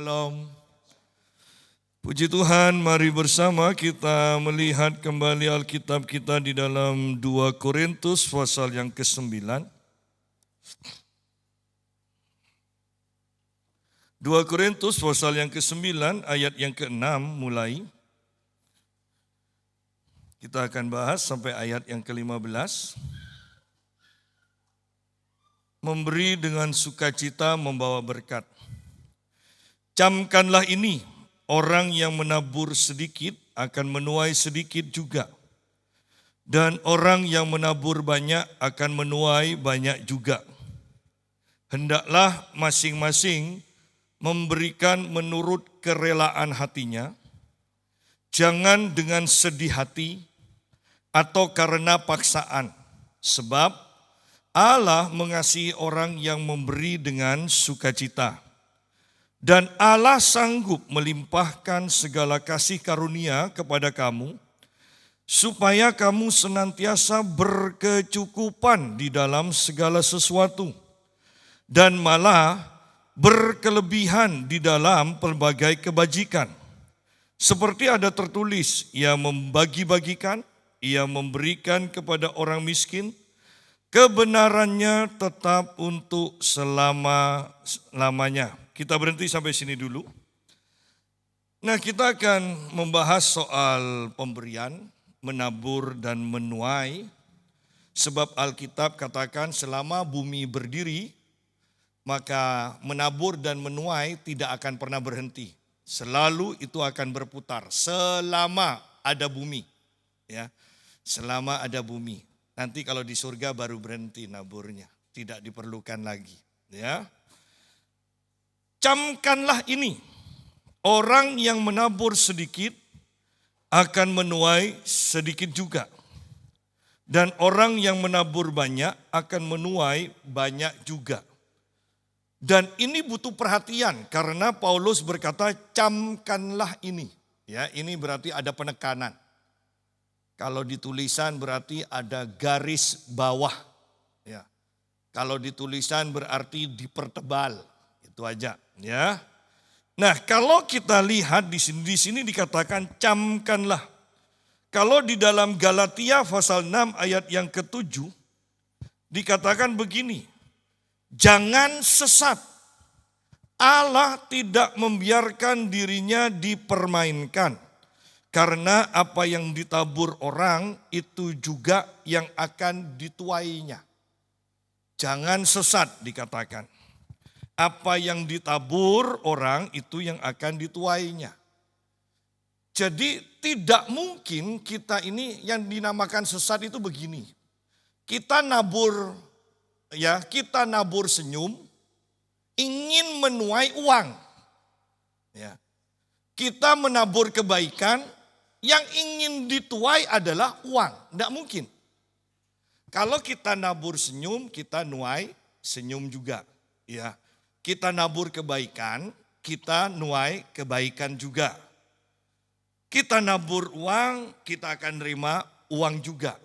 Shalom. Puji Tuhan, mari bersama kita melihat kembali Alkitab kita di dalam 2 Korintus pasal yang ke-9. 2 Korintus pasal yang ke-9 ayat yang ke-6 mulai. Kita akan bahas sampai ayat yang ke-15. Memberi dengan sukacita membawa berkat. Camkanlah ini, orang yang menabur sedikit akan menuai sedikit juga. Dan orang yang menabur banyak akan menuai banyak juga. Hendaklah masing-masing memberikan menurut kerelaan hatinya, jangan dengan sedih hati atau karena paksaan, sebab Allah mengasihi orang yang memberi dengan sukacita. Dan Allah sanggup melimpahkan segala kasih karunia kepada kamu, supaya kamu senantiasa berkecukupan di dalam segala sesuatu, dan malah berkelebihan di dalam pelbagai kebajikan. Seperti ada tertulis, ia membagi-bagikan, ia memberikan kepada orang miskin, kebenarannya tetap untuk selama-lamanya. Kita berhenti sampai sini dulu. Nah, kita akan membahas soal pemberian, menabur dan menuai. Sebab Alkitab katakan selama bumi berdiri, maka menabur dan menuai tidak akan pernah berhenti. Selalu itu akan berputar selama ada bumi. Ya, selama ada bumi. Nanti kalau di surga baru berhenti naburnya, tidak diperlukan lagi. Ya. Camkanlah ini, orang yang menabur sedikit akan menuai sedikit juga. Dan orang yang menabur banyak akan menuai banyak juga. Dan ini butuh perhatian karena Paulus berkata camkanlah ini. Ya, ini berarti ada penekanan. Kalau di tulisan berarti ada garis bawah. Ya. Kalau di tulisan berarti dipertebal. Itu aja. Ya. Nah, kalau kita lihat di sini dikatakan camkanlah. Kalau di dalam Galatia pasal 6 ayat yang ke-7 dikatakan begini. Jangan sesat. Allah tidak membiarkan dirinya dipermainkan. Karena apa yang ditabur orang itu juga yang akan dituainya. Jangan sesat dikatakan. Apa yang ditabur orang itu yang akan dituainya. Jadi tidak mungkin kita ini yang dinamakan sesat itu begini. Kita nabur senyum, ingin menuai uang. Ya. Kita menabur kebaikan, yang ingin dituai adalah uang. Tidak mungkin. Kalau kita nabur senyum, kita nuai senyum juga. Ya. Kita nabur kebaikan, kita nuai kebaikan juga. Kita nabur uang, kita akan terima uang juga.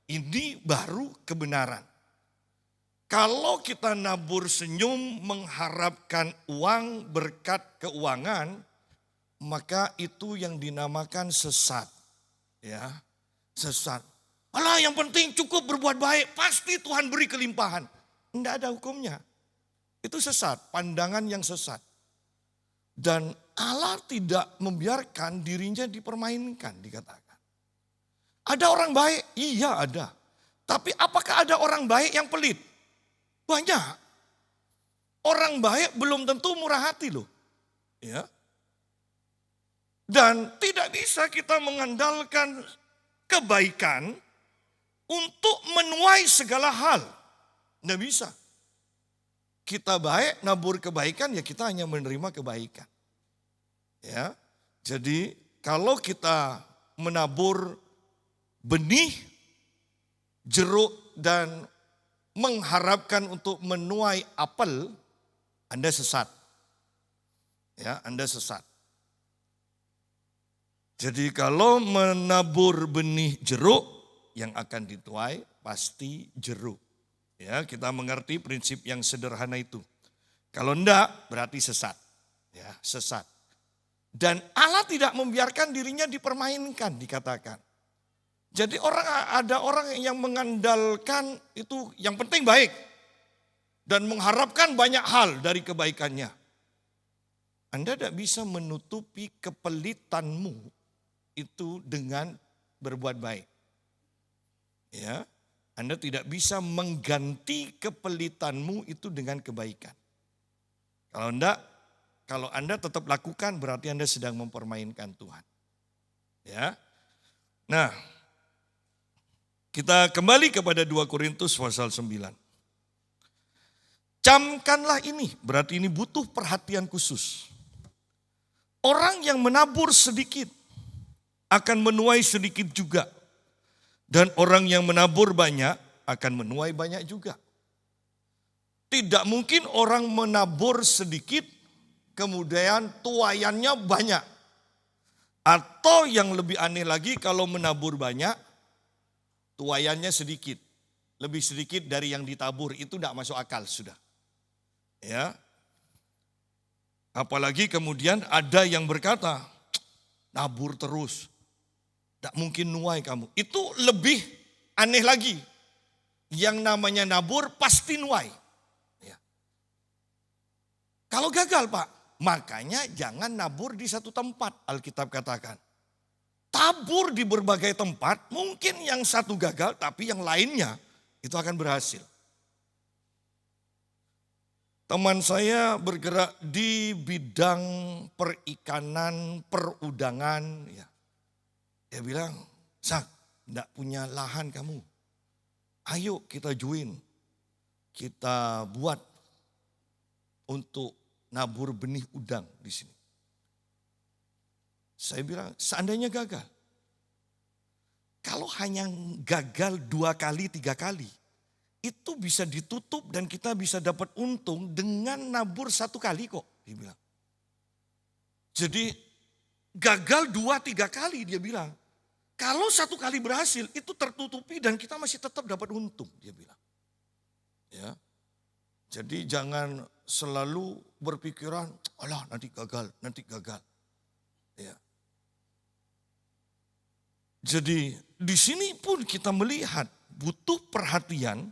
Ini baru kebenaran. Kalau kita nabur senyum mengharapkan uang berkat keuangan, maka itu yang dinamakan sesat. Ya, sesat. Alah, yang penting cukup berbuat baik, pasti Tuhan beri kelimpahan. Tidak ada hukumnya. Itu sesat, pandangan yang sesat. Dan Allah tidak membiarkan dirinya dipermainkan, dikatakan. Ada orang baik? Iya ada. Tapi apakah ada orang baik yang pelit? Banyak. Orang baik belum tentu murah hati loh. Ya. Dan tidak bisa kita mengandalkan kebaikan untuk menuai segala hal. Tidak bisa. Kita baik, nabur kebaikan, ya kita hanya menerima kebaikan. Ya, jadi kalau kita menabur benih, jeruk dan mengharapkan untuk menuai apel, Anda sesat. Ya, Anda sesat. Jadi kalau menabur benih jeruk, yang akan dituai pasti jeruk. Ya, kita mengerti prinsip yang sederhana itu. Kalau enggak, berarti sesat. Ya, sesat. Dan Allah tidak membiarkan dirinya dipermainkan, dikatakan. Jadi ada orang yang mengandalkan itu yang penting baik. Dan mengharapkan banyak hal dari kebaikannya. Anda tidak bisa menutupi kepelitanmu itu dengan berbuat baik. Ya, Anda tidak bisa mengganti kepelitanmu itu dengan kebaikan. Kalau Anda tetap lakukan berarti Anda sedang mempermainkan Tuhan. Ya. Nah, kita kembali kepada 2 Korintus pasal 9. Camkanlah ini, berarti ini butuh perhatian khusus. Orang yang menabur sedikit akan menuai sedikit juga. Dan orang yang menabur banyak akan menuai banyak juga. Tidak mungkin orang menabur sedikit kemudian tuaiannya banyak. Atau yang lebih aneh lagi kalau menabur banyak, tuaiannya sedikit. Lebih sedikit dari yang ditabur, itu tidak masuk akal sudah. Ya. Apalagi kemudian ada yang berkata, nabur terus. Tidak mungkin nuai kamu. Itu lebih aneh lagi. Yang namanya nabur pasti nuai. Ya. Kalau gagal Pak, makanya jangan nabur di satu tempat, Alkitab katakan. Tabur di berbagai tempat, mungkin yang satu gagal tapi yang lainnya itu akan berhasil. Teman saya bergerak di bidang perikanan, perudangan. Ya. Dia bilang, Sak, enggak punya lahan kamu. Ayo kita join, kita buat untuk nabur benih udang di sini. Saya bilang, seandainya gagal. Kalau hanya gagal 2 kali, 3 kali, itu bisa ditutup dan kita bisa dapat untung dengan nabur 1 kali kok, dia bilang. Jadi gagal 2-3 kali dia bilang. Kalau 1 kali berhasil itu tertutupi dan kita masih tetap dapat untung, dia bilang. Ya. Jadi jangan selalu berpikiran, alah nanti gagal. Ya. Jadi di sini pun kita melihat butuh perhatian,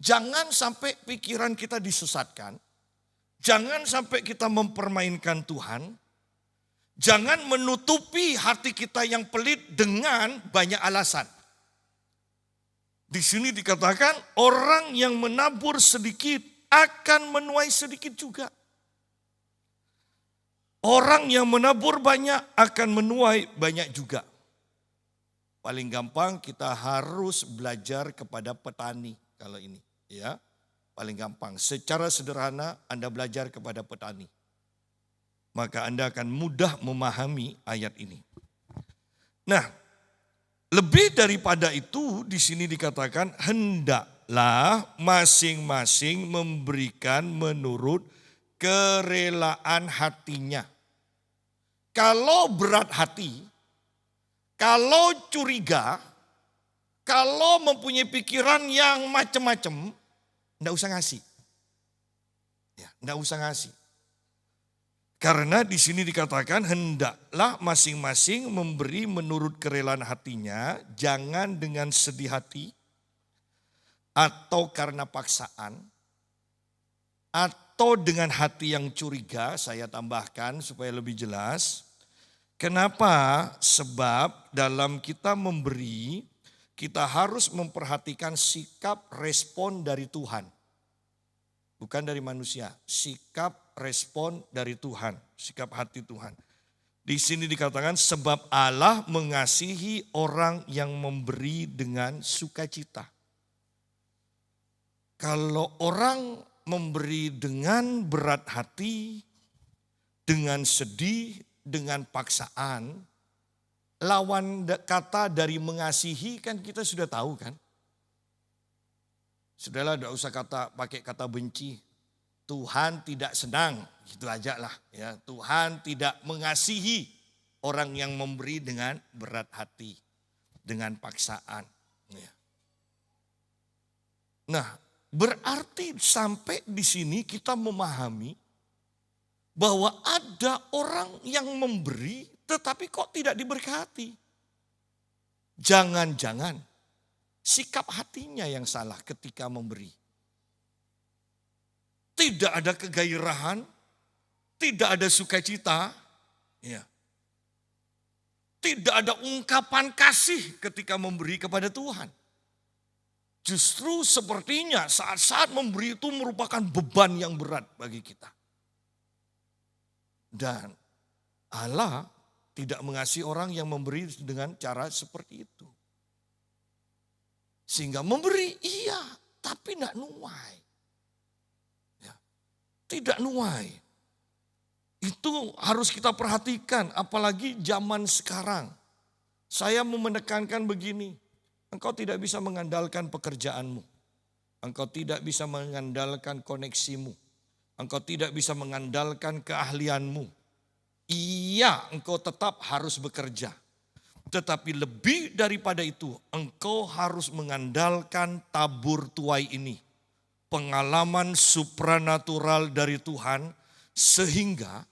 jangan sampai pikiran kita disesatkan, jangan sampai kita mempermainkan Tuhan, jangan menutupi hati kita yang pelit dengan banyak alasan. Di sini dikatakan orang yang menabur sedikit akan menuai sedikit juga. Orang yang menabur banyak akan menuai banyak juga. Paling gampang kita harus belajar kepada petani kalau ini, ya. Paling gampang, secara sederhana Anda belajar kepada petani. Maka Anda akan mudah memahami ayat ini. Nah, lebih daripada itu di sini dikatakan hendaklah masing-masing memberikan menurut kerelaan hatinya. Kalau berat hati, kalau curiga, kalau mempunyai pikiran yang macam-macam, enggak usah ngasih. Ya, enggak usah ngasih. Karena di sini dikatakan hendaklah masing-masing memberi menurut kerelaan hatinya, jangan dengan sedih hati atau karena paksaan atau dengan hati yang curiga. Saya tambahkan supaya lebih jelas. Kenapa? Sebab dalam kita memberi, kita harus memperhatikan sikap respon dari Tuhan. Bukan dari manusia, sikap respon dari Tuhan, sikap hati Tuhan. Di sini dikatakan sebab Allah mengasihi orang yang memberi dengan sukacita. Kalau orang memberi dengan berat hati, dengan sedih, dengan paksaan, lawan kata dari mengasihi kan kita sudah tahu kan. Sudahlah, tidak usah pakai kata benci. Tuhan tidak senang, gitu aja lah. Ya, Tuhan tidak mengasihi orang yang memberi dengan berat hati, dengan paksaan. Ya. Nah, berarti sampai di sini kita memahami bahwa ada orang yang memberi tetapi kok tidak diberkati. Jangan-jangan sikap hatinya yang salah ketika memberi. Tidak ada kegairahan, tidak ada sukacita, ya. Tidak ada ungkapan kasih ketika memberi kepada Tuhan. Justru sepertinya saat-saat memberi itu merupakan beban yang berat bagi kita. Dan Allah tidak mengasihi orang yang memberi dengan cara seperti itu. Sehingga memberi iya, tapi tidak nuai. Ya, tidak nuai. Itu harus kita perhatikan, apalagi zaman sekarang. Saya mau menekankan begini, engkau tidak bisa mengandalkan pekerjaanmu. Engkau tidak bisa mengandalkan koneksimu. Engkau tidak bisa mengandalkan keahlianmu. Iya, engkau tetap harus bekerja. Tetapi lebih daripada itu, engkau harus mengandalkan tabur tuai ini. Pengalaman supranatural dari Tuhan, sehingga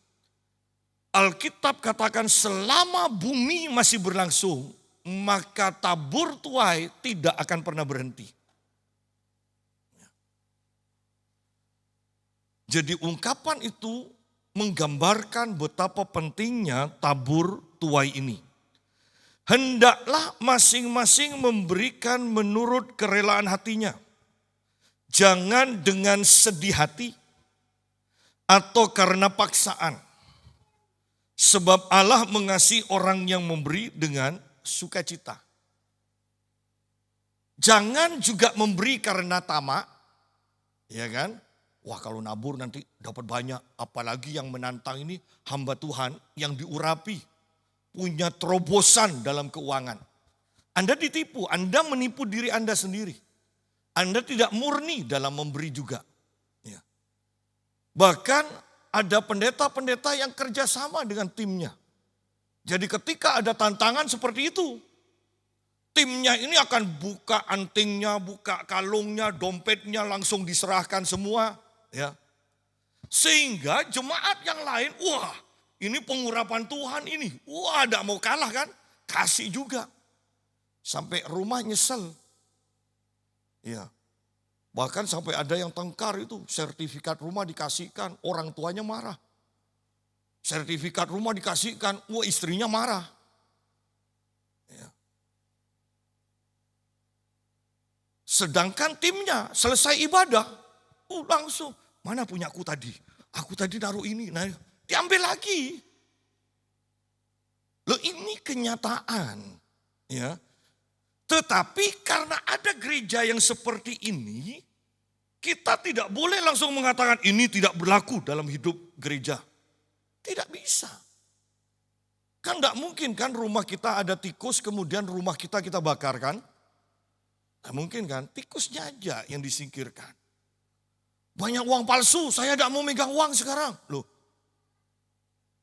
Alkitab katakan selama bumi masih berlangsung, maka tabur tuai tidak akan pernah berhenti. Jadi ungkapan itu menggambarkan betapa pentingnya tabur tuai ini. Hendaklah masing-masing memberikan menurut kerelaan hatinya. Jangan dengan sedih hati atau karena paksaan. Sebab Allah mengasihi orang yang memberi dengan sukacita. Jangan juga memberi karena tamak, ya kan? Wah, kalau nabur nanti dapat banyak, apalagi yang menantang ini hamba Tuhan yang diurapi, punya terobosan dalam keuangan. Anda ditipu, Anda menipu diri Anda sendiri. Anda tidak murni dalam memberi juga. Ya. Bahkan ada pendeta-pendeta yang kerjasama dengan timnya. Jadi ketika ada tantangan seperti itu, timnya ini akan buka antingnya, buka kalungnya, dompetnya langsung diserahkan semua. Ya, sehingga jemaat yang lain, wah ini pengurapan Tuhan ini, wah tidak mau kalah kan, kasih juga. Sampai rumah nyesel. Ya, bahkan sampai ada yang tengkar itu, sertifikat rumah dikasihkan, orang tuanya marah. Sertifikat rumah dikasihkan, wah istrinya marah. Ya. Sedangkan timnya selesai ibadah, langsung, mana punya aku tadi? Aku tadi naruh ini, nah diambil lagi. Loh ini kenyataan. Ya. Tetapi karena ada gereja yang seperti ini, kita tidak boleh langsung mengatakan ini tidak berlaku dalam hidup gereja. Tidak bisa. Kan tidak mungkin kan rumah kita ada tikus kemudian rumah kita bakar kan? Tidak mungkin kan, tikusnya aja yang disingkirkan. Banyak uang palsu, saya tidak mau megang uang sekarang. Loh.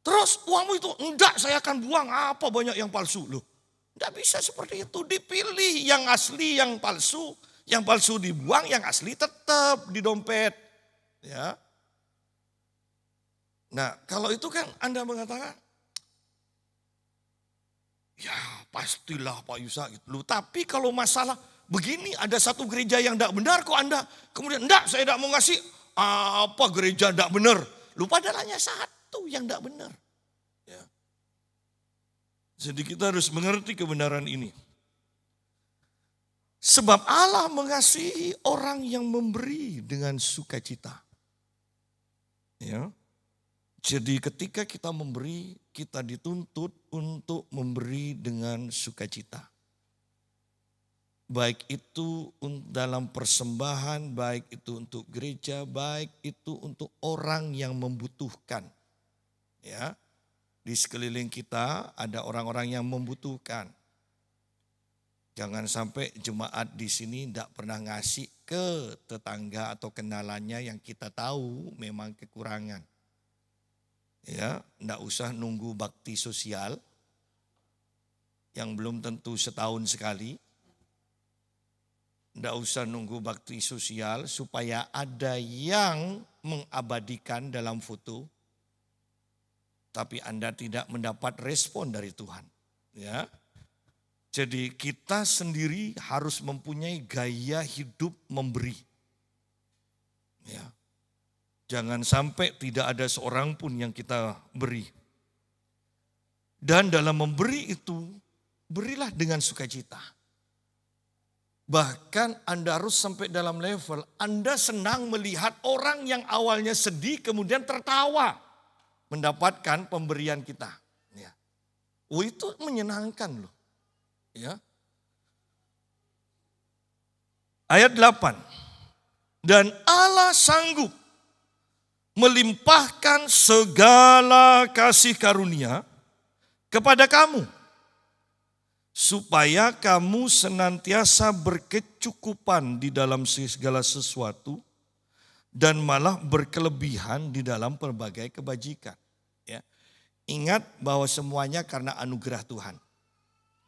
Terus uangmu itu, enggak saya akan buang, apa banyak yang palsu. Loh. Tidak bisa seperti itu, dipilih yang asli, yang palsu dibuang, yang asli tetap di dompet. Ya. Nah kalau itu kan Anda mengatakan, ya pastilah Pak Yusa gitu. Loh, tapi kalau masalah begini ada satu gereja yang tidak benar kok Anda. Kemudian enggak saya tidak mau ngasih. Apa gereja tidak benar. Lupa padahal hanya satu yang tidak benar. Ya. Jadi kita harus mengerti kebenaran ini. Sebab Allah mengasihi orang yang memberi dengan sukacita. Ya. Jadi ketika kita memberi, kita dituntut untuk memberi dengan sukacita. Baik itu dalam persembahan, baik itu untuk gereja, baik itu untuk orang yang membutuhkan. Ya, di sekeliling kita ada orang-orang yang membutuhkan. Jangan sampai jemaat di sini tidak pernah ngasih ke tetangga atau kenalannya yang kita tahu memang kekurangan. Ya, tidak usah nunggu bakti sosial yang belum tentu setahun sekali. Tidak usah nunggu bakti sosial supaya ada yang mengabadikan dalam foto. tapi Anda tidak mendapat respon dari Tuhan. Ya. Jadi kita sendiri harus mempunyai gaya hidup memberi. Ya. Jangan sampai tidak ada seorang pun yang kita beri. Dan dalam memberi itu, berilah dengan sukacita. Bahkan Anda harus sampai dalam level, Anda senang melihat orang yang awalnya sedih kemudian tertawa mendapatkan pemberian kita. Ya. Itu menyenangkan loh. Ya. Ayat 8. Dan Allah sanggup melimpahkan segala kasih karunia kepada kamu, supaya kamu senantiasa berkecukupan di dalam segala sesuatu dan malah berkelebihan di dalam berbagai kebajikan. Ya. Ingat bahwa semuanya karena anugerah Tuhan.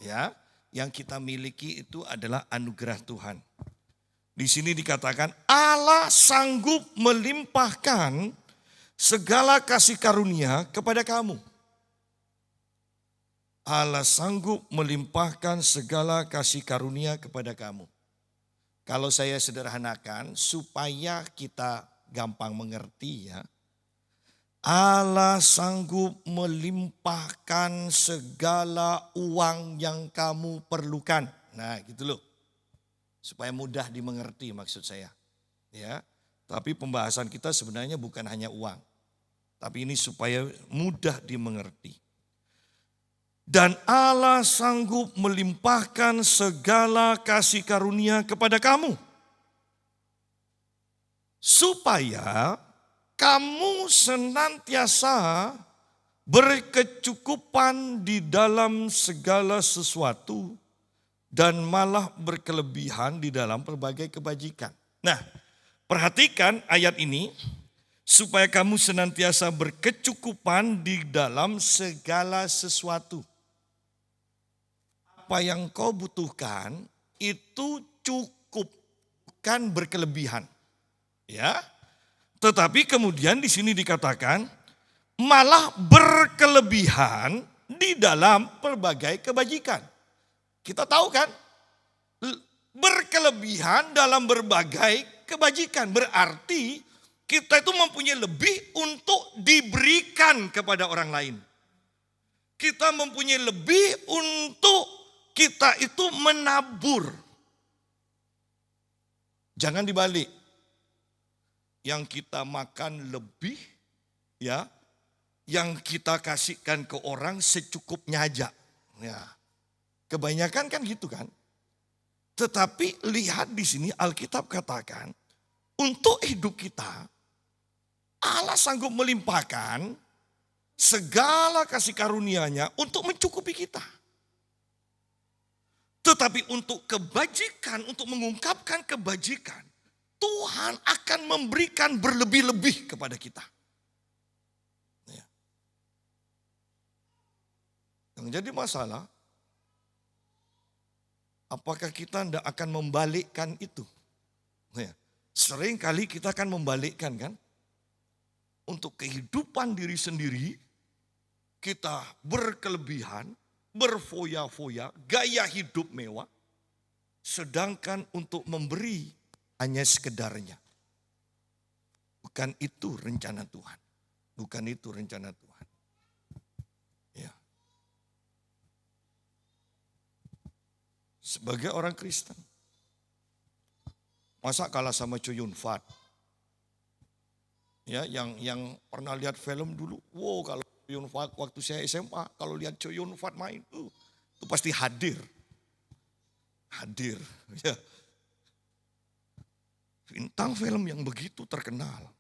Ya, yang kita miliki itu adalah anugerah Tuhan. Di sini dikatakan Allah sanggup melimpahkan segala kasih karunia kepada kamu. Allah sanggup melimpahkan segala kasih karunia kepada kamu. Kalau saya sederhanakan supaya kita gampang mengerti ya. Allah sanggup melimpahkan segala uang yang kamu perlukan. Nah gitu loh. Supaya mudah dimengerti maksud saya. Ya, tapi pembahasan kita sebenarnya bukan hanya uang. Tapi ini supaya mudah dimengerti. Dan Allah sanggup melimpahkan segala kasih karunia kepada kamu. Supaya kamu senantiasa berkecukupan di dalam segala sesuatu dan malah berkelebihan di dalam berbagai kebajikan. Nah, perhatikan ayat ini, supaya kamu senantiasa berkecukupan di dalam segala sesuatu. Apa yang kau butuhkan itu cukup, bukan berkelebihan. Ya. Tetapi kemudian di sini dikatakan malah berkelebihan di dalam berbagai kebajikan. Kita tahu kan, berkelebihan dalam berbagai kebajikan berarti kita itu mempunyai lebih untuk diberikan kepada orang lain. Kita mempunyai lebih untuk kita itu menabur. Jangan dibalik. Yang kita makan lebih, ya, yang kita kasihkan ke orang secukupnya aja. Ya, kebanyakan kan gitu kan. Tetapi lihat di sini Alkitab katakan, untuk hidup kita, Allah sanggup melimpahkan segala kasih karunia-Nya untuk mencukupi kita. Tetapi untuk kebajikan, untuk mengungkapkan kebajikan, Tuhan akan memberikan berlebih-lebih kepada kita. Ya. Yang jadi masalah, apakah kita tidak akan membalikkan itu? Ya. Sering kali kita akan membalikkan kan. Untuk kehidupan diri sendiri, kita berkelebihan, berfoya-foya, gaya hidup mewah. Sedangkan untuk memberi, hanya sekedarnya. Bukan itu rencana Tuhan. Bukan itu rencana Tuhan. Ya. Sebagai orang Kristen, masa kalah sama Chow Yun Fat? Ya, yang pernah lihat film dulu, wow kalau Chow Yun Fat waktu saya SMA, kalau lihat Chow Yun Fat main, itu pasti hadir. Hadir, ya. Bintang film yang begitu terkenal,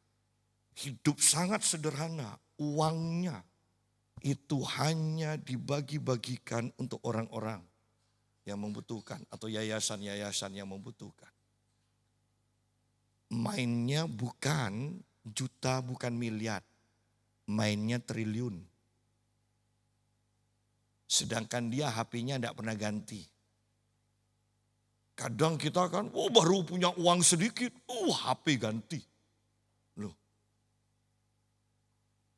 hidup sangat sederhana, uangnya itu hanya dibagi-bagikan untuk orang-orang yang membutuhkan atau yayasan-yayasan yang membutuhkan. Mainnya bukan juta, bukan miliar, mainnya triliun. Sedangkan dia HP-nya tidak pernah ganti. Kadang kita kan, baru punya uang sedikit, HP ganti. Loh,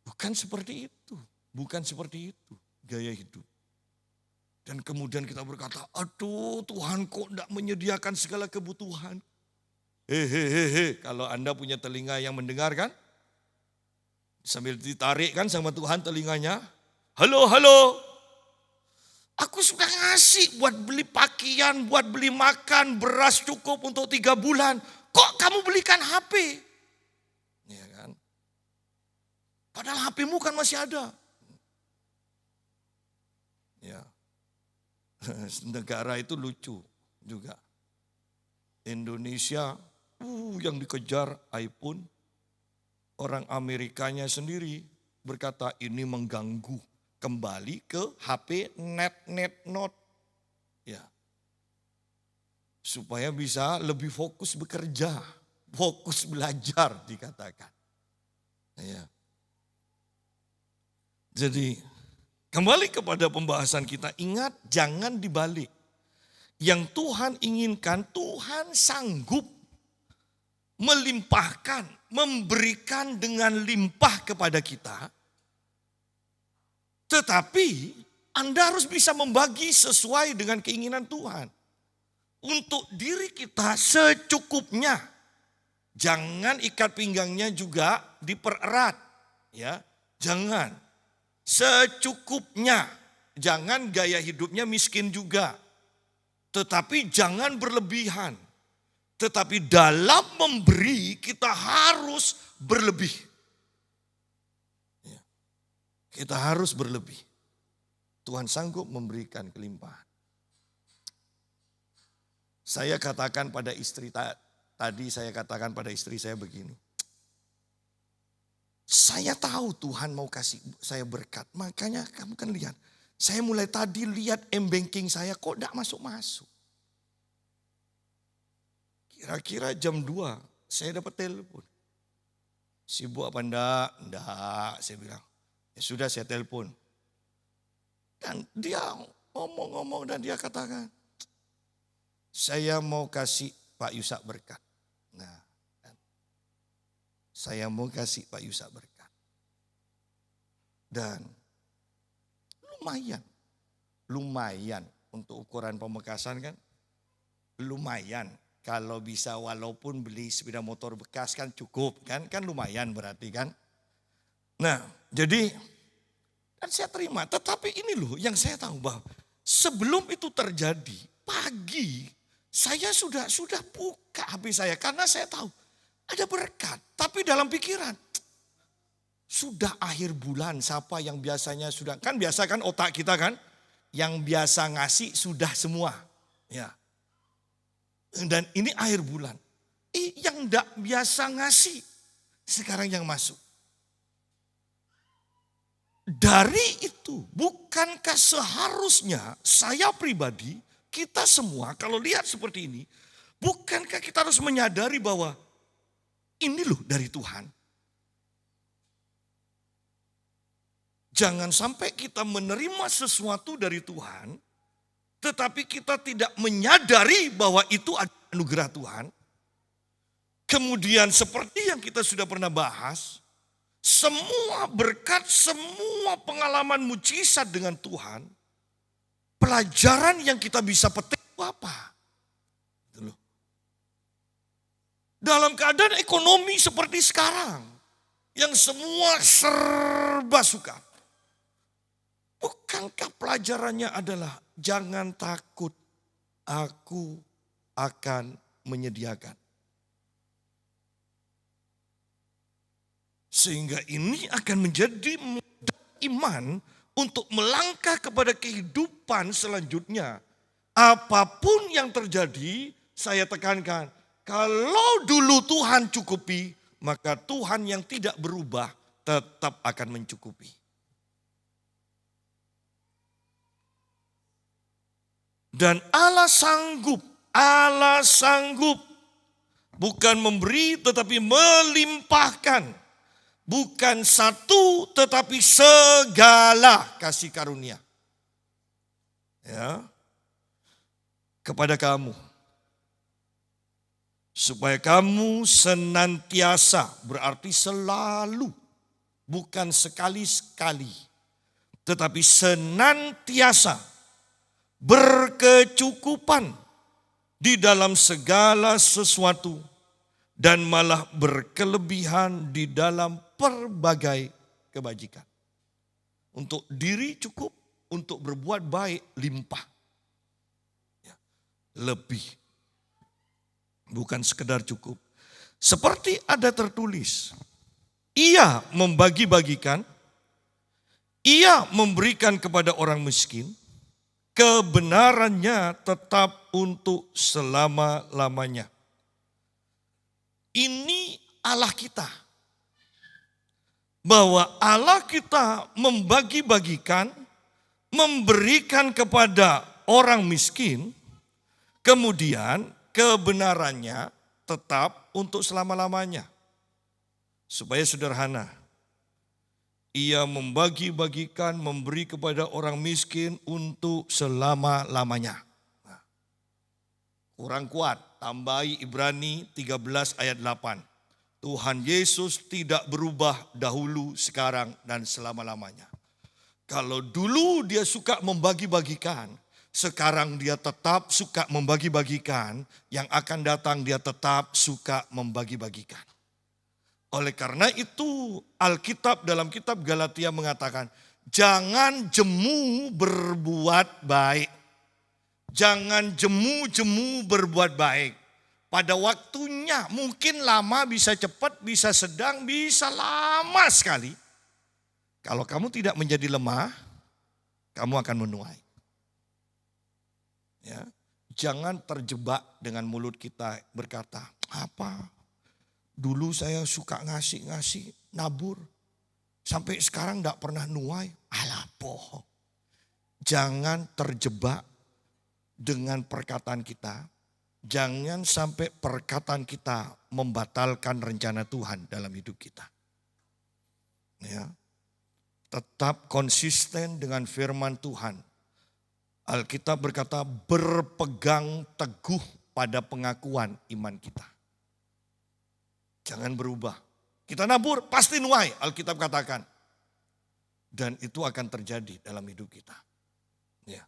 bukan seperti itu. Bukan seperti itu gaya hidup. Dan kemudian kita berkata, aduh Tuhan kok tidak menyediakan segala kebutuhan. Hehehe, kalau Anda punya telinga yang mendengar kan, sambil ditarik kan sama Tuhan telinganya. Halo, halo, aku sudah ngasih buat beli pakaian, buat beli makan, beras cukup untuk 3 bulan. Kok kamu belikan HP? Ya kan? Padahal HP-mu kan masih ada. Ya. Negara itu lucu juga. Indonesia yang dikejar iPhone. Orang Amerikanya sendiri berkata ini mengganggu. Kembali ke HP net not. Ya. Supaya bisa lebih fokus bekerja. Fokus belajar dikatakan. Ya. Jadi kembali kepada pembahasan kita, ingat jangan dibalik. Yang Tuhan inginkan, Tuhan sanggup melimpahkan, memberikan dengan limpah kepada kita. Tetapi Anda harus bisa membagi sesuai dengan keinginan Tuhan. Untuk diri kita secukupnya. Jangan ikat pinggangnya juga dipererat. Ya, jangan. Secukupnya. Jangan gaya hidupnya miskin juga. Tetapi jangan berlebihan. Tetapi dalam memberi kita harus berlebih. Ya. Kita harus berlebih. Tuhan sanggup memberikan kelimpahan. Saya katakan pada istri tadi, saya katakan pada istri saya begini. Saya tahu Tuhan mau kasih saya berkat. Makanya kamu kan lihat. Saya mulai tadi lihat m-banking saya kok tidak masuk-masuk. Kira-kira jam 2 saya dapat telepon. Sibuk apa enggak? Enggak, saya bilang. Ya sudah saya telepon. Dan dia ngomong-ngomong dan dia katakan. Saya mau kasih Pak Yusak berkat. Nah. Saya mau kasih Pak Yusak berkat. Dan lumayan untuk ukuran pemekasan kan. Lumayan kalau bisa walaupun beli sepeda motor bekas kan cukup kan lumayan berarti kan. Nah jadi kan saya terima. Tetapi ini loh yang saya tahu bahwa sebelum itu terjadi pagi saya sudah buka HP saya karena saya tahu. Ada berkat, tapi dalam pikiran. Sudah akhir bulan, siapa yang biasanya sudah, kan biasa kan otak kita kan. Yang biasa ngasih sudah semua. Ya. Dan ini akhir bulan. Yang tidak biasa ngasih, sekarang yang masuk. Dari itu, bukankah seharusnya saya pribadi, kita semua kalau lihat seperti ini. Bukankah kita harus menyadari bahwa ini loh dari Tuhan. Jangan sampai kita menerima sesuatu dari Tuhan, tetapi kita tidak menyadari bahwa itu anugerah Tuhan. Kemudian seperti yang kita sudah pernah bahas, semua berkat, semua pengalaman mujizat dengan Tuhan, pelajaran yang kita bisa petik itu apa? Dalam keadaan ekonomi seperti sekarang. Yang semua serba suka. Bukankah pelajarannya adalah jangan takut. Aku akan menyediakan. Sehingga ini akan menjadi modal iman untuk melangkah kepada kehidupan selanjutnya. Apapun yang terjadi, saya tekankan. Kalau dulu Tuhan cukupi, maka Tuhan yang tidak berubah tetap akan mencukupi. Dan Allah sanggup bukan memberi tetapi melimpahkan. Bukan satu tetapi segala kasih karunia. Ya. Kepada kamu. Supaya kamu senantiasa, berarti selalu, bukan sekali-sekali. tetapi senantiasa berkecukupan di dalam segala sesuatu dan malah berkelebihan di dalam berbagai kebajikan. Untuk diri cukup, untuk berbuat baik limpah. Ya, lebih. Bukan sekedar cukup. Seperti ada tertulis, ia membagi-bagikan, ia memberikan kepada orang miskin, kebenarannya tetap untuk selama-lamanya. Ini Allah kita. Bahwa Allah kita membagi-bagikan, memberikan kepada orang miskin, kemudian kebenarannya tetap untuk selama-lamanya. Supaya sederhana. Ia membagi-bagikan, memberi kepada orang miskin untuk selama-lamanya. Nah, kurang kuat, tambahi Ibrani 13 ayat 8. Tuhan Yesus tidak berubah dahulu, sekarang, dan selama-lamanya. Kalau dulu dia suka membagi-bagikan, sekarang dia tetap suka membagi-bagikan, yang akan datang dia tetap suka membagi-bagikan. Oleh karena itu Alkitab dalam kitab Galatia mengatakan, jangan jemu berbuat baik. Jangan jemu-jemu berbuat baik. Pada waktunya mungkin lama, bisa cepat, bisa sedang, bisa lama sekali. Kalau kamu tidak menjadi lemah, kamu akan menuai. Ya, jangan terjebak dengan mulut kita berkata, apa? Dulu saya suka ngasih-ngasih, nabur. Sampai sekarang tidak pernah nuai. Alah, bohong. Jangan terjebak dengan perkataan kita. Jangan sampai perkataan kita membatalkan rencana Tuhan dalam hidup kita. Ya. Tetap konsisten dengan firman Tuhan. Alkitab berkata berpegang teguh pada pengakuan iman kita. Jangan berubah. Kita nabur pasti nuai, Alkitab katakan. Dan itu akan terjadi dalam hidup kita. Ya.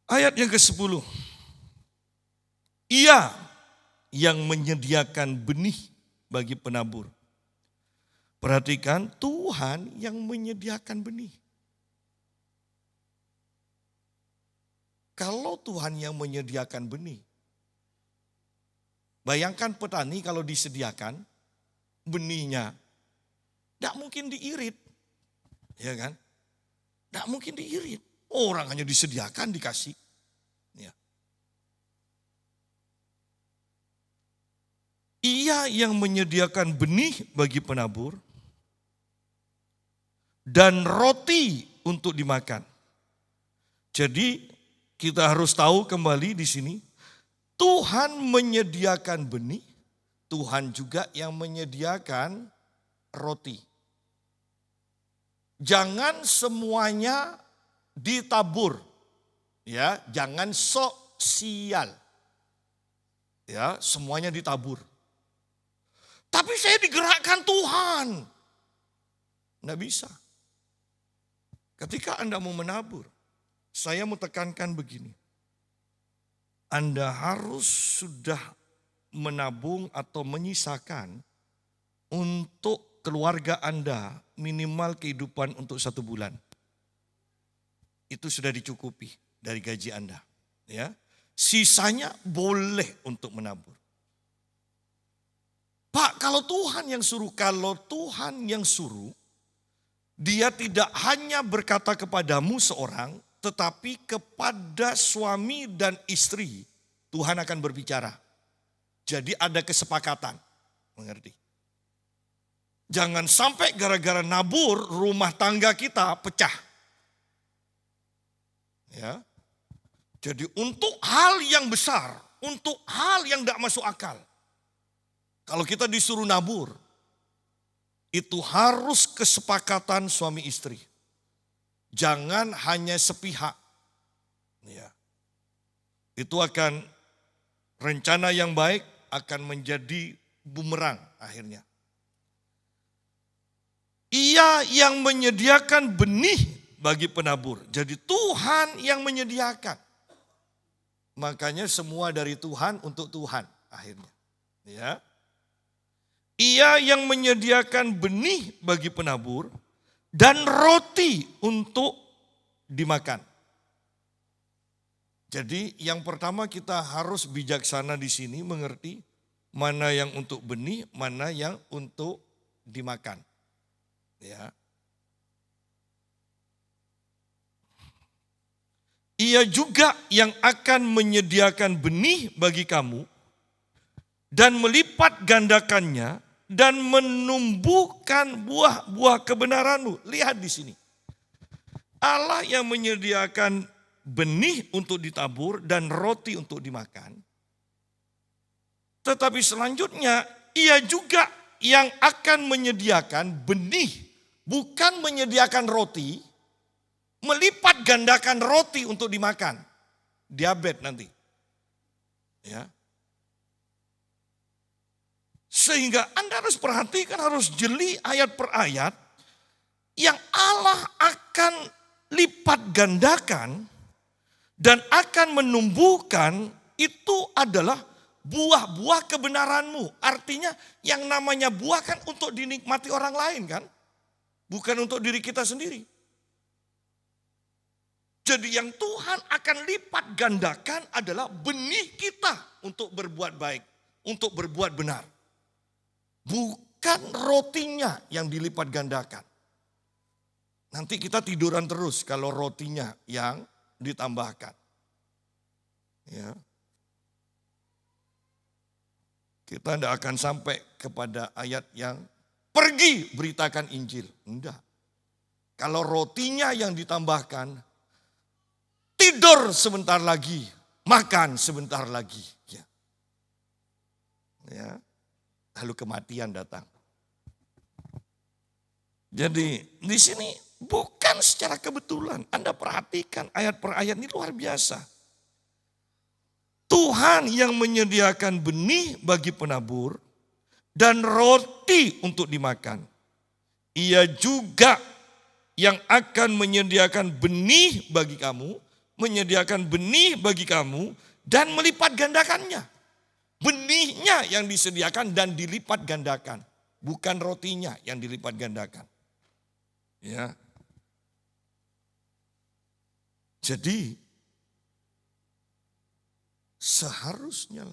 Ayat yang ke-10. Ia yang menyediakan benih bagi penabur. Perhatikan, Tuhan yang menyediakan benih. Kalau Tuhan yang menyediakan benih, bayangkan petani kalau disediakan benihnya, tidak mungkin diirit. Ya kan? Tidak mungkin diirit. Orang hanya disediakan, dikasih. Ya. Ia yang menyediakan benih bagi penabur dan roti untuk dimakan. Jadi kita harus tahu kembali di sini, Tuhan menyediakan benih, Tuhan juga yang menyediakan roti. Jangan semuanya ditabur, ya, jangan sok sial, ya, semuanya ditabur. Tapi saya digerakkan Tuhan, nggak bisa. Ketika Anda mau menabur, saya mau tekankan begini, Anda harus sudah menabung atau menyisakan untuk keluarga Anda minimal kehidupan untuk 1 bulan. Itu sudah dicukupi dari gaji Anda. Ya. Sisanya boleh untuk menabur. Pak, kalau Tuhan yang suruh, dia tidak hanya berkata kepadamu seorang, tetapi kepada suami dan istri Tuhan akan berbicara. Jadi ada kesepakatan, mengerti? Jangan sampai gara-gara nabur rumah tangga kita pecah. Ya. Jadi untuk hal yang besar, untuk hal yang tidak masuk akal. Kalau kita disuruh nabur, itu harus kesepakatan suami istri. Jangan hanya sepihak. Ya. Itu akan, rencana yang baik akan menjadi bumerang akhirnya. Ia yang menyediakan benih bagi penabur. Jadi Tuhan yang menyediakan. Makanya semua dari Tuhan untuk Tuhan akhirnya. Ya. Ia yang menyediakan benih bagi penabur dan roti untuk dimakan. Jadi yang pertama kita harus bijaksana di sini mengerti mana yang untuk benih, mana yang untuk dimakan. Ya. Ia juga yang akan menyediakan benih bagi kamu dan melipat gandakannya dan menumbuhkan buah-buah kebenaranmu. Lihat di sini. Allah yang menyediakan benih untuk ditabur dan roti untuk dimakan. Tetapi selanjutnya ia juga yang akan menyediakan benih, bukan menyediakan roti, melipat gandakan roti untuk dimakan. Diabetes nanti. Ya. Sehingga Anda harus perhatikan, harus jeli ayat per ayat yang Allah akan lipat gandakan dan akan menumbuhkan itu adalah buah-buah kebenaranmu. Artinya yang namanya buah kan untuk dinikmati orang lain kan. Bukan untuk diri kita sendiri. Jadi yang Tuhan akan lipat gandakan adalah benih kita untuk berbuat baik. Untuk berbuat benar. Bukan rotinya yang dilipat gandakan. Nanti kita tiduran terus kalau rotinya yang ditambahkan. Ya. Kita tidak akan sampai kepada ayat yang pergi beritakan Injil. Enggak. Kalau rotinya yang ditambahkan, tidur sebentar lagi, makan sebentar lagi. Ya. Ya. Lalu kematian datang. Jadi di sini bukan secara kebetulan. Anda perhatikan ayat per ayat ini luar biasa. Tuhan yang menyediakan benih bagi penabur dan roti untuk dimakan. Ia juga yang akan menyediakan benih bagi kamu, menyediakan benih bagi kamu dan melipat gandakannya. Benihnya yang disediakan dan dilipat gandakan, bukan rotinya yang dilipat gandakan. Ya. Jadi seharusnya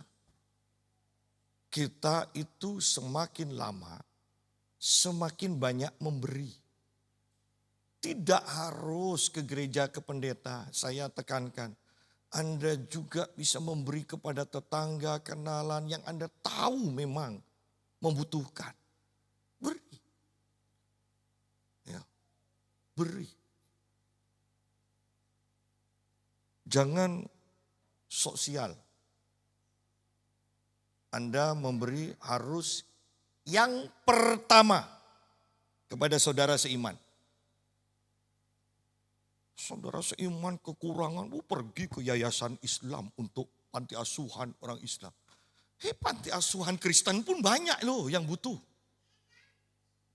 kita itu semakin lama semakin banyak memberi. Tidak harus ke gereja, ke pendeta. Saya tekankan, Anda juga bisa memberi kepada tetangga, kenalan yang Anda tahu memang membutuhkan. Beri. Ya. Beri. Jangan sosial. Anda memberi harus yang pertama kepada saudara seiman. Saudara seiman kekurangan, pergi ke yayasan Islam untuk panti asuhan orang Islam. Panti asuhan Kristen pun banyak loh yang butuh.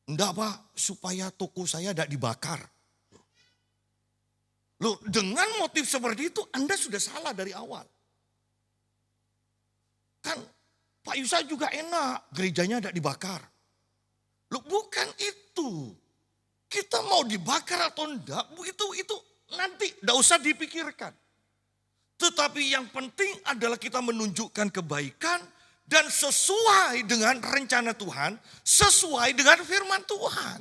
Enggak Pak, supaya toko saya tidak dibakar. Loh, dengan motif seperti itu Anda sudah salah dari awal. Kan Pak Yusa juga enak, gerejanya tidak dibakar. Loh, bukan itu. Kita mau dibakar atau enggak, itu nanti tidak usah dipikirkan. Tetapi yang penting adalah kita menunjukkan kebaikan dan sesuai dengan rencana Tuhan, sesuai dengan firman Tuhan.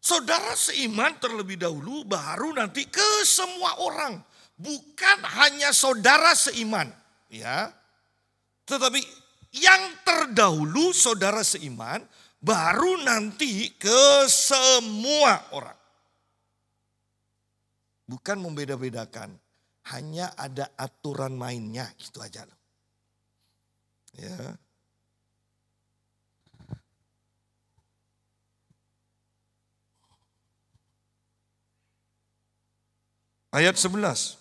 Saudara seiman terlebih dahulu, baru nanti ke semua orang. Bukan hanya saudara seiman. Ya. Tetapi yang terdahulu saudara seiman, baru nanti ke semua orang. Bukan membeda-bedakan. Hanya ada aturan mainnya, gitu aja loh. Ya. Ayat 11.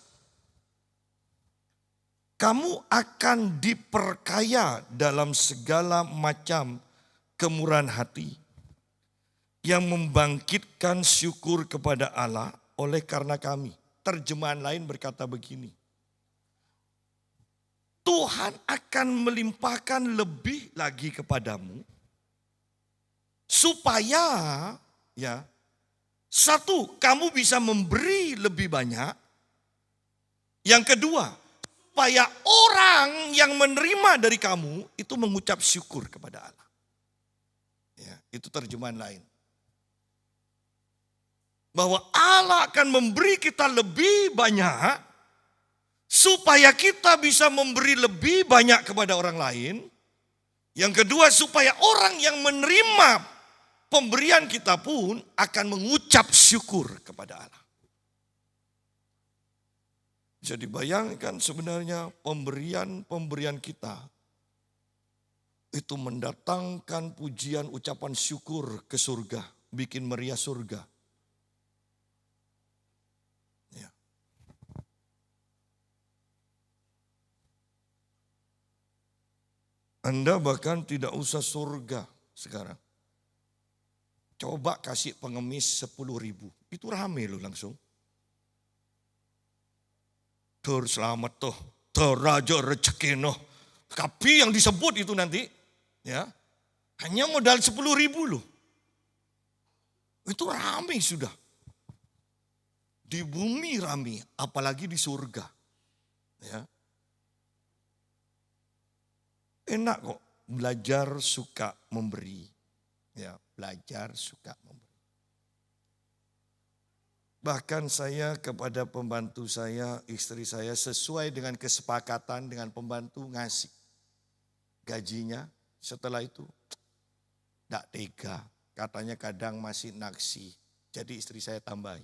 Kamu akan diperkaya dalam segala macam kemurahan hati yang membangkitkan syukur kepada Allah oleh karena kami. Terjemahan lain berkata begini. Tuhan akan melimpahkan lebih lagi kepadamu supaya ya satu, kamu bisa memberi lebih banyak. Yang kedua, supaya orang yang menerima dari kamu itu mengucap syukur kepada Allah. Ya, itu terjemahan lain. Bahwa Allah akan memberi kita lebih banyak supaya kita bisa memberi lebih banyak kepada orang lain. Yang kedua, supaya orang yang menerima pemberian kita pun akan mengucap syukur kepada Allah. Jadi bayangkan sebenarnya pemberian kita itu mendatangkan pujian ucapan syukur ke surga, bikin meriah surga. Ya. Anda bahkan tidak usah surga sekarang. Coba kasih pengemis 10.000, itu rame loh langsung. Selamat toh, raja rezeki noh. Tapi yang disebut itu nanti, ya hanya modal 10.000 loh. Itu rame sudah. Di bumi rame, apalagi di surga. Ya. Enak kok belajar suka memberi. Ya, belajar suka memberi. Bahkan saya kepada pembantu saya, istri saya sesuai dengan kesepakatan dengan pembantu ngasih gajinya. Setelah itu tidak tega, katanya kadang masih naksi. Jadi istri saya tambahi.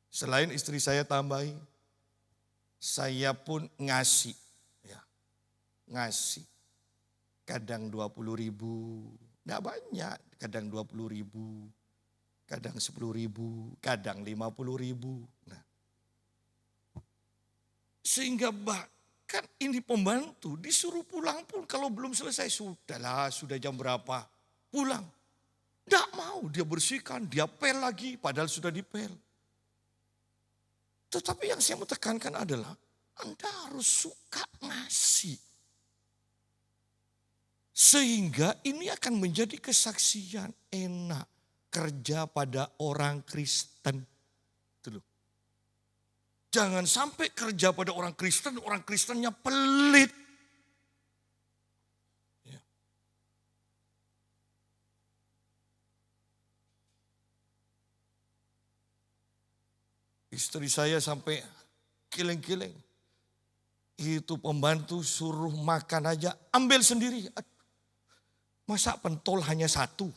Selain istri saya tambahi, saya pun ngasih. Ya, ngasih. Kadang 20.000, tidak banyak, kadang 20.000. Kadang 10.000, kadang 50.000. Nah, sehingga bahkan ini pembantu disuruh pulang pun kalau belum selesai. Sudahlah, sudah jam berapa, pulang. Tidak mau, dia bersihkan, dia pel lagi, padahal sudah dipel. Tetapi yang saya mau tekankan adalah, Anda harus suka ngasih. Sehingga ini akan menjadi kesaksian enak. Kerja pada orang Kristen. Itu loh. Jangan sampai kerja pada orang Kristennya pelit. Ya. Istri saya sampai kileng-kileng. Itu pembantu suruh makan aja, ambil sendiri. Masa pentol hanya satu?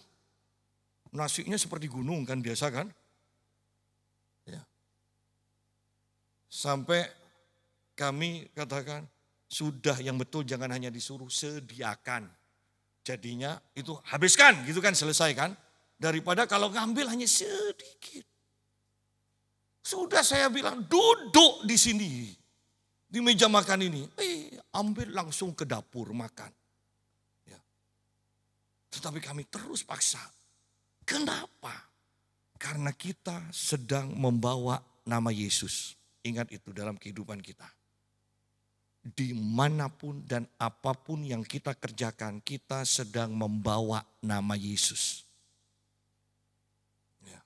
Nasinya seperti gunung kan biasa kan. Ya. Sampai kami katakan sudah yang betul jangan hanya disuruh, sediakan. Jadinya itu habiskan gitu kan, selesai kan. Daripada kalau ngambil hanya sedikit. Sudah saya bilang duduk di sini. Di meja makan ini. Ambil langsung ke dapur makan. Ya. Tetapi kami terus paksa. Kenapa? Karena kita sedang membawa nama Yesus. Ingat itu dalam kehidupan kita. Dimanapun dan apapun yang kita kerjakan, kita sedang membawa nama Yesus. Ya.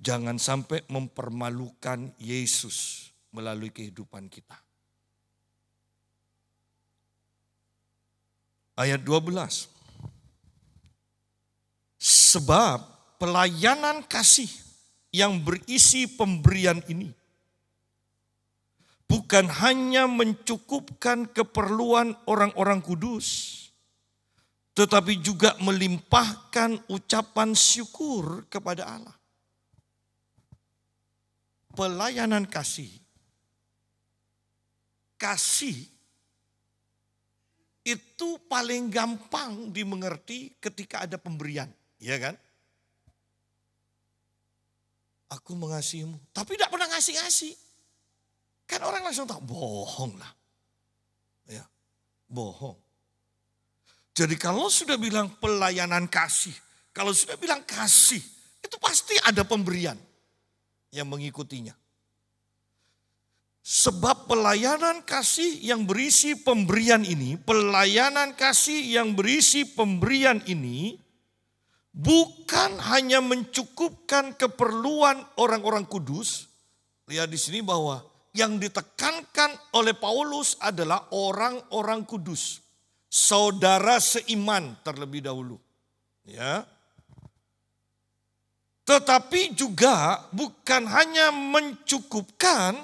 Jangan sampai mempermalukan Yesus melalui kehidupan kita. Ayat 12. Sebab pelayanan kasih yang berisi pemberian ini bukan hanya mencukupkan keperluan orang-orang kudus, tetapi juga melimpahkan ucapan syukur kepada Allah. Pelayanan kasih itu paling gampang dimengerti ketika ada pemberian. Iya kan? Aku mengasihimu, tapi tidak pernah ngasih-ngasih. Kan orang langsung tahu, bohong lah. Ya, bohong. Jadi kalau sudah bilang pelayanan kasih, kalau sudah bilang kasih, itu pasti ada pemberian yang mengikutinya. Sebab pelayanan kasih yang berisi pemberian ini, pelayanan kasih yang berisi pemberian ini, bukan hanya mencukupkan keperluan orang-orang kudus. Lihat di sini bahwa yang ditekankan oleh Paulus adalah orang-orang kudus. Saudara seiman terlebih dahulu. Ya. Tetapi juga bukan hanya mencukupkan,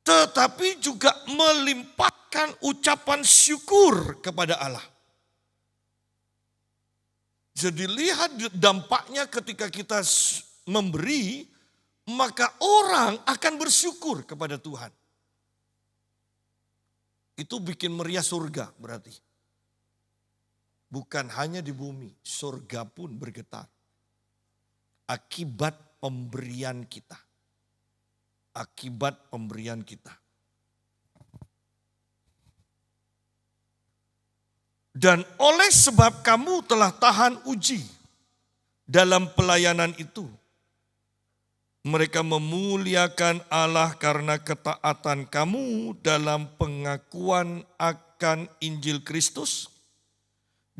tetapi juga melimpahkan ucapan syukur kepada Allah. Jadi lihat dampaknya ketika kita memberi, maka orang akan bersyukur kepada Tuhan. Itu bikin meriah surga berarti. Bukan hanya di bumi, surga pun bergetar. Akibat pemberian kita. Akibat pemberian kita. Dan oleh sebab kamu telah tahan uji dalam pelayanan itu, mereka memuliakan Allah karena ketaatan kamu dalam pengakuan akan Injil Kristus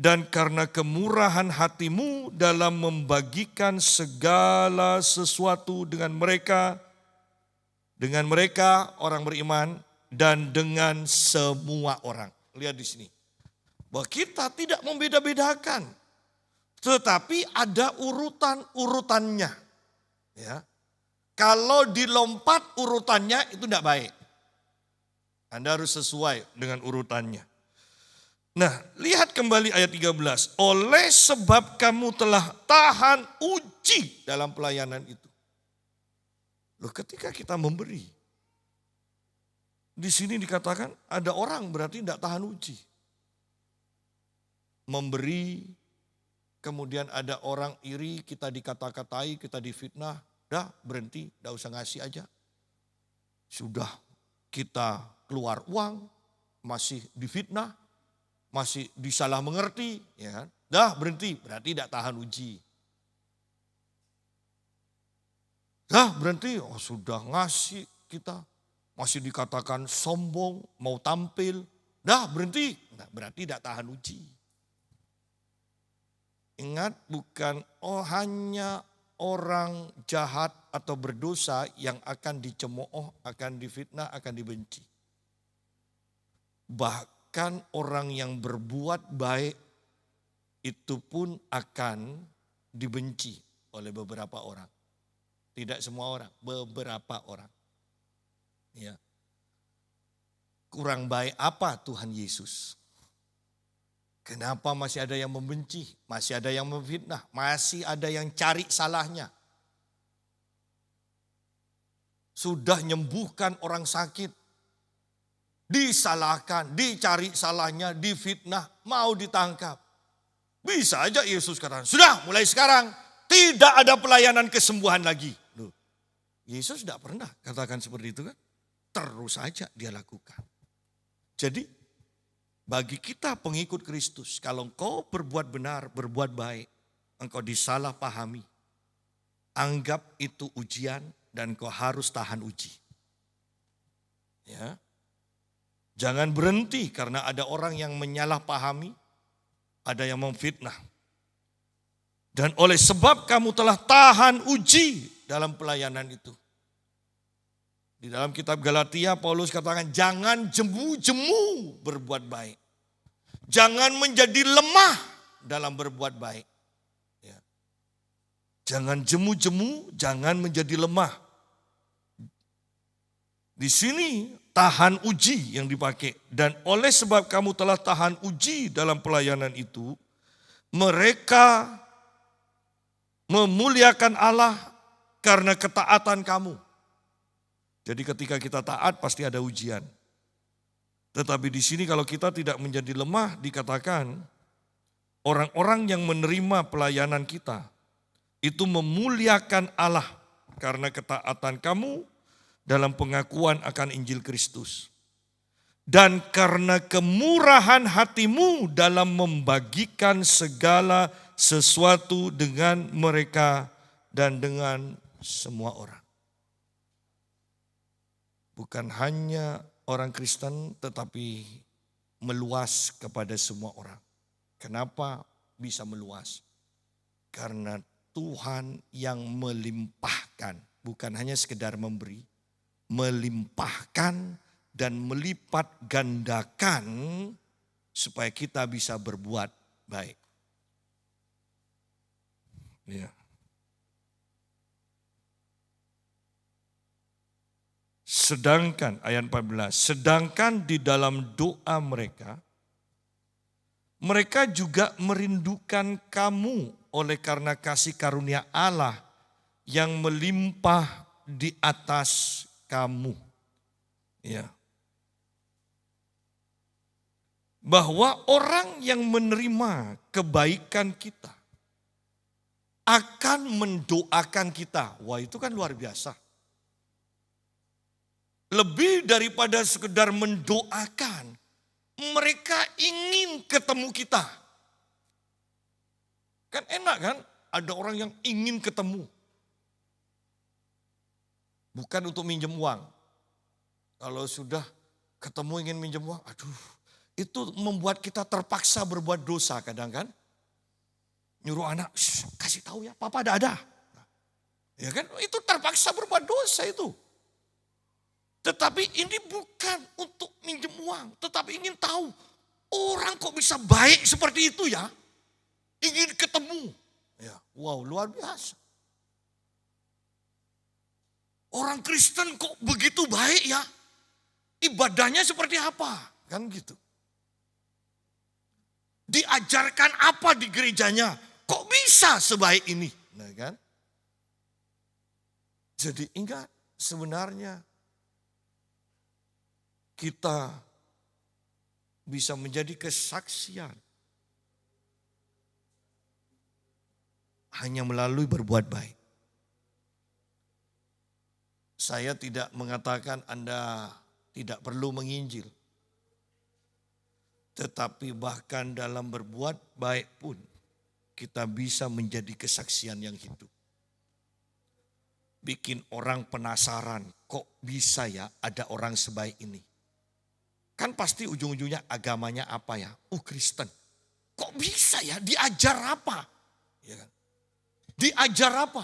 dan karena kemurahan hatimu dalam membagikan segala sesuatu dengan mereka orang beriman dan dengan semua orang. Lihat di sini. Bahwa kita tidak membeda-bedakan, tetapi ada urutan-urutannya. Ya. Kalau dilompat urutannya itu tidak baik. Anda harus sesuai dengan urutannya. Nah, lihat kembali ayat 13. Oleh sebab kamu telah tahan uji dalam pelayanan itu. Loh, ketika kita memberi. Di sini dikatakan ada orang berarti tidak tahan uji. Memberi, kemudian ada orang iri, kita dikata-katai, kita difitnah. Dah berhenti, dah usah ngasih aja. Sudah kita keluar uang, masih difitnah, masih disalah mengerti, ya kan? Dah berhenti, berarti tidak tahan uji. Dah berhenti, oh sudah ngasih kita, masih dikatakan sombong, mau tampil. Dah berhenti, nah, berarti tidak tahan uji. Ingat, bukan hanya orang jahat atau berdosa yang akan dicemooh, akan difitnah, akan dibenci. Bahkan orang yang berbuat baik itu pun akan dibenci oleh beberapa orang. Tidak semua orang, beberapa orang. Ya. Kurang baik apa Tuhan Yesus? Kenapa masih ada yang membenci, masih ada yang memfitnah, masih ada yang cari salahnya. Sudah nyembuhkan orang sakit, disalahkan, dicari salahnya, difitnah, mau ditangkap. Bisa aja Yesus katakan, sudah mulai sekarang tidak ada pelayanan kesembuhan lagi. Loh, Yesus tidak pernah katakan seperti itu kan. Terus saja dia lakukan. Jadi bagi kita pengikut Kristus, kalau engkau berbuat benar, berbuat baik, engkau disalahpahami. Anggap itu ujian dan engkau harus tahan uji. Ya. Jangan berhenti karena ada orang yang menyalahpahami, ada yang memfitnah. Dan oleh sebab kamu telah tahan uji dalam pelayanan itu. Di dalam kitab Galatia, Paulus katakan, jangan jemu-jemu berbuat baik. Jangan menjadi lemah dalam berbuat baik. Ya. Jangan jemu-jemu, jangan menjadi lemah. Di sini tahan uji yang dipakai. Dan oleh sebab kamu telah tahan uji dalam pelayanan itu, mereka memuliakan Allah karena ketaatan kamu. Jadi ketika kita taat pasti ada ujian. Tetapi di sini kalau kita tidak menjadi lemah dikatakan orang-orang yang menerima pelayanan kita itu memuliakan Allah karena ketaatan kamu dalam pengakuan akan Injil Kristus. Dan karena kemurahan hatimu dalam membagikan segala sesuatu dengan mereka dan dengan semua orang. Bukan hanya orang Kristen tetapi meluas kepada semua orang. Kenapa bisa meluas? Karena Tuhan yang melimpahkan, bukan hanya sekedar memberi, melimpahkan dan melipat gandakan supaya kita bisa berbuat baik. Ya. Sedangkan ayat 14, sedangkan di dalam doa mereka juga merindukan kamu oleh karena kasih karunia Allah yang melimpah di atas kamu. Ya. Bahwa orang yang menerima kebaikan kita akan mendoakan kita. Wah, itu kan luar biasa. Lebih daripada sekedar mendoakan, mereka ingin ketemu kita. Kan enak kan? Ada orang yang ingin ketemu. Bukan untuk minjem uang. Kalau sudah ketemu ingin minjem uang, aduh, itu membuat kita terpaksa berbuat dosa kadang kan. Nyuruh anak, kasih tahu ya, papa ada. Ya kan, itu terpaksa berbuat dosa itu. Tetapi ini bukan untuk minjem uang, tetapi ingin tahu orang kok bisa baik seperti itu ya. Ingin ketemu. Ya, wow, luar biasa. Orang Kristen kok begitu baik ya. Ibadahnya seperti apa? Kan gitu. Diajarkan apa di gerejanya? Kok bisa sebaik ini? Nah kan? Jadi ingat sebenarnya kita bisa menjadi kesaksian hanya melalui berbuat baik. Saya tidak mengatakan Anda tidak perlu menginjil. Tetapi bahkan dalam berbuat baik pun kita bisa menjadi kesaksian yang hidup. Bikin orang penasaran, kok bisa ya ada orang sebaik ini? Kan pasti ujung-ujungnya agamanya apa ya? Kristen. Kok bisa ya? Diajar apa? Ya kan? Diajar apa?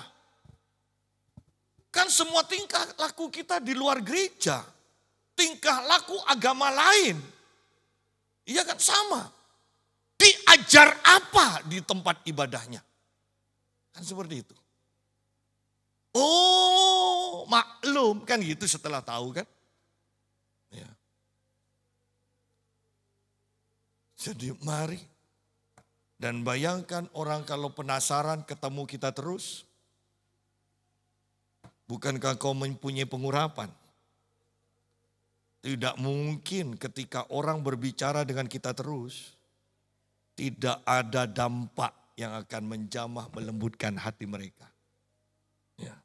Kan semua tingkah laku kita di luar gereja. Tingkah laku agama lain. Iya kan sama. Diajar apa di tempat ibadahnya? Kan seperti itu. Oh maklum kan gitu setelah tahu kan. Ya. Jadi mari. Dan bayangkan orang kalau penasaran ketemu kita terus. Bukankah kau mempunyai pengurapan? Tidak mungkin ketika orang berbicara dengan kita terus, tidak ada dampak yang akan menjamah melembutkan hati mereka. Ya.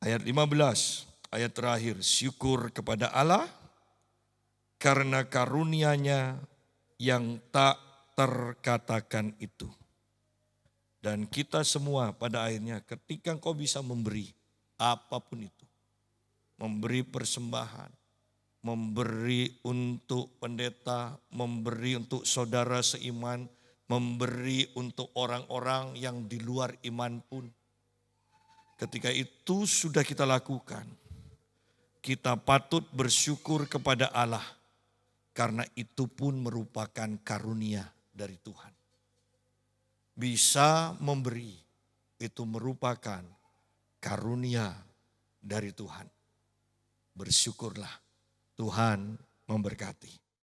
Ayat 15, ayat terakhir, syukur kepada Allah karena karunia-Nya yang tak terkatakan itu. Dan kita semua pada akhirnya ketika engkau bisa memberi apapun itu. Memberi persembahan, memberi untuk pendeta, memberi untuk saudara seiman, memberi untuk orang-orang yang di luar iman pun. Ketika itu sudah kita lakukan, kita patut bersyukur kepada Allah. Karena itu pun merupakan karunia dari Tuhan. Bisa memberi itu merupakan karunia dari Tuhan. Bersyukurlah, Tuhan memberkati.